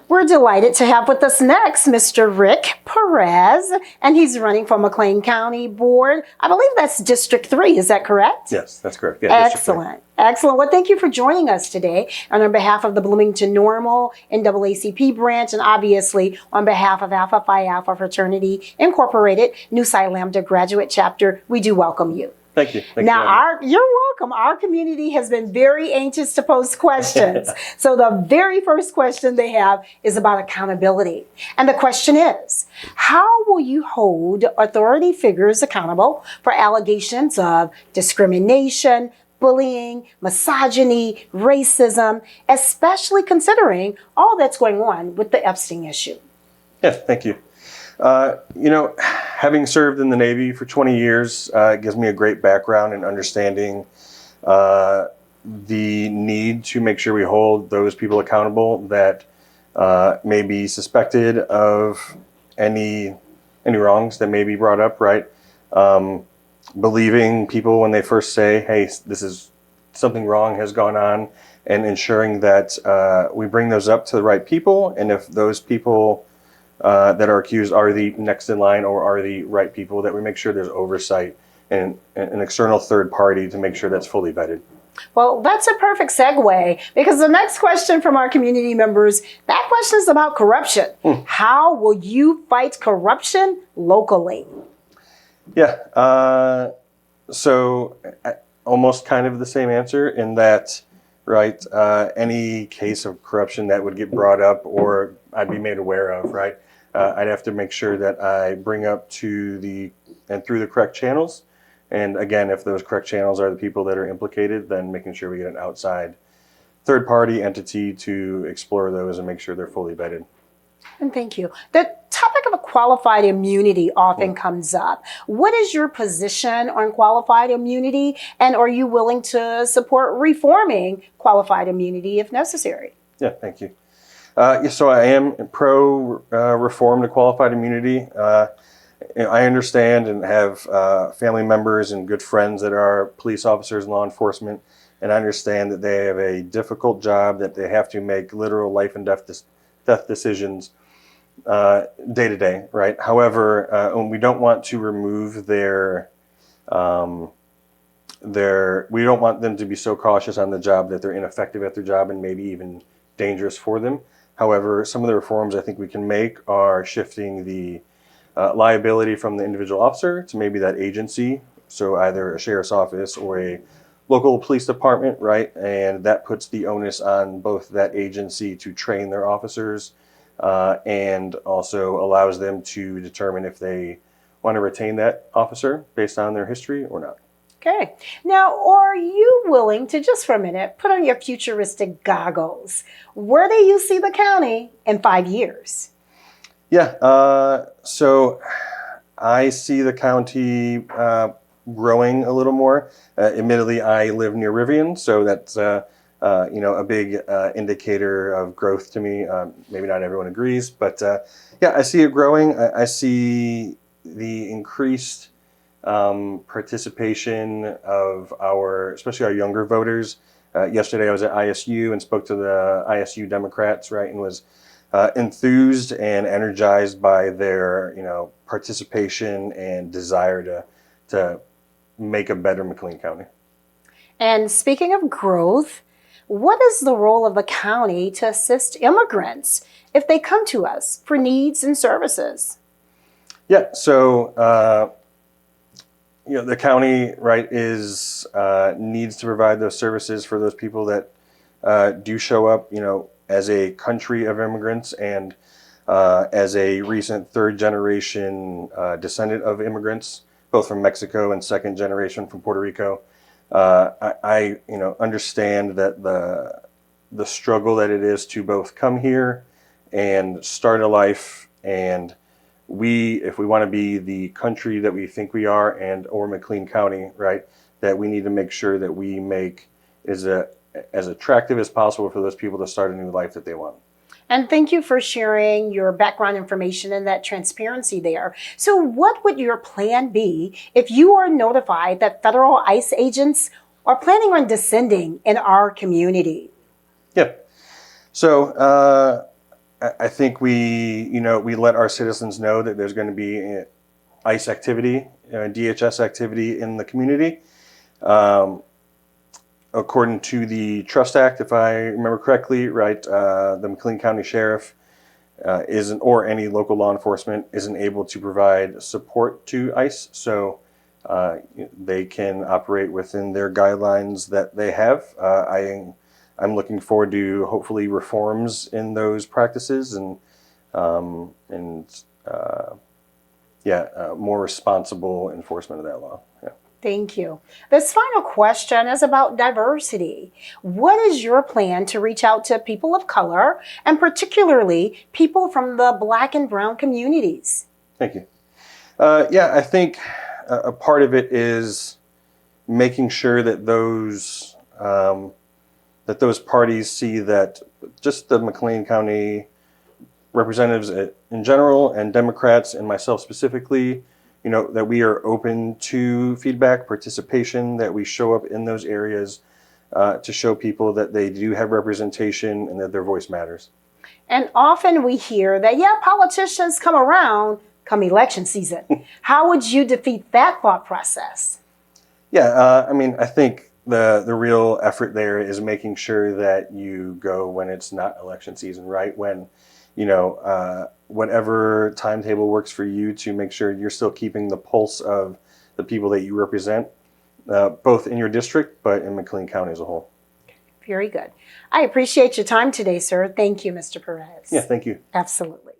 We're delighted to have with us next Mr. Rick Perez, and he's running for McLean County Board. I believe that's District 3, is that correct? Yes, that's correct. Yeah, excellent. Excellent. Well, thank you for joining us today. And on behalf of the Bloomington-Normal NAACP branch, and obviously on behalf of Alpha Phi Alpha Fraternity Incorporated, Nu Psi Lambda graduate chapter, we do welcome you. Thank you. You're welcome. Our community has been very anxious to pose questions. So the very first question they have is about accountability. And the question is, how will you hold authority figures accountable for allegations of discrimination, bullying, misogyny, racism, especially considering all that's going on with the Epstein issue? Yes, thank you. Having served in the Navy for 20 years, it gives me a great background in understanding the need to make sure we hold those people accountable that may be suspected of any wrongs that may be brought up, right? Believing people when they first say, hey, this is something wrong has gone on, and ensuring that we bring those up to the right people. And if those people that are accused are the next in line or are the right people, that we make sure there's oversight and an external third party to make sure that's fully vetted. Well, that's a perfect segue, because the next question from our community members, that question is about corruption. How will you fight corruption locally? Yeah, so almost kind of the same answer in that, right, any case of corruption that would get brought up or I'd be made aware of, right, I'd have to make sure that I bring up to through the correct channels. And again, if those correct channels are the people that are implicated, then making sure we get an outside third party entity to explore those and make sure they're fully vetted. And thank you. The topic of qualified immunity often comes up. What is your position on qualified immunity? And are you willing to support reforming qualified immunity if necessary? Yeah, thank you. So I am pro reform to qualified immunity. I understand and have family members and good friends that are police officers and law enforcement, and I understand that they have a difficult job, that they have to make literal life and death decisions day to day, right? However, we don't want to remove we don't want them to be so cautious on the job that they're ineffective at their job and maybe even dangerous for them. However, some of the reforms I think we can make are shifting the liability from the individual officer to maybe that agency, so either a sheriff's office or a local police department, right? And that puts the onus on both that agency to train their officers and also allows them to determine if they want to retain that officer based on their history or not. Okay. Now, are you willing to, just for a minute, put on your futuristic goggles? Where do you see the county in 5 years? Yeah, so I see the county growing a little more. Admittedly, I live near Rivian, so that's a big indicator of growth to me. Maybe not everyone agrees, but yeah, I see it growing. I see the increased participation of especially our younger voters. Yesterday I was at ISU and spoke to the ISU Democrats, right, and was enthused and energized by their, participation and desire to make a better McLean County. And speaking of growth, what is the role of the county to assist immigrants if they come to us for needs and services? Yeah, so the county, right, needs to provide those services for those people that do show up, as a country of immigrants and as a recent third generation descendant of immigrants, both from Mexico and second generation from Puerto Rico. I understand that the struggle that it is to both come here and start a life, and if we want to be the country that we think we are or McLean County, right, that we need to make sure that we make as attractive as possible for those people to start a new life that they want. And thank you for sharing your background information and that transparency there. So what would your plan be if you are notified that federal ICE agents are planning on descending in our community? Yeah. So I think we let our citizens know that there's going to be ICE activity, DHS activity in the community. According to the Trust Act, if I remember correctly, right, the McLean County Sheriff isn't, or any local law enforcement isn't able to provide support to ICE, so they can operate within their guidelines that they have. I'm looking forward to hopefully reforms in those practices and more responsible enforcement of that law. Yeah. Thank you. This final question is about diversity. What is your plan to reach out to people of color and particularly people from the Black and Brown communities? Thank you. I think a part of it is making sure that those parties see that just the McLean County representatives in general and Democrats and myself specifically, that we are open to feedback, participation, that we show up in those areas to show people that they do have representation and that their voice matters. And often we hear that, politicians come around come election season. How would you defeat that thought process? I think the real effort there is making sure that you go when it's not election season, right? When, whatever timetable works for you to make sure you're still keeping the pulse of the people that you represent, both in your district, but in McLean County as a whole. Very good. I appreciate your time today, sir. Thank you, Mr. Perez. Yeah, thank you. Absolutely.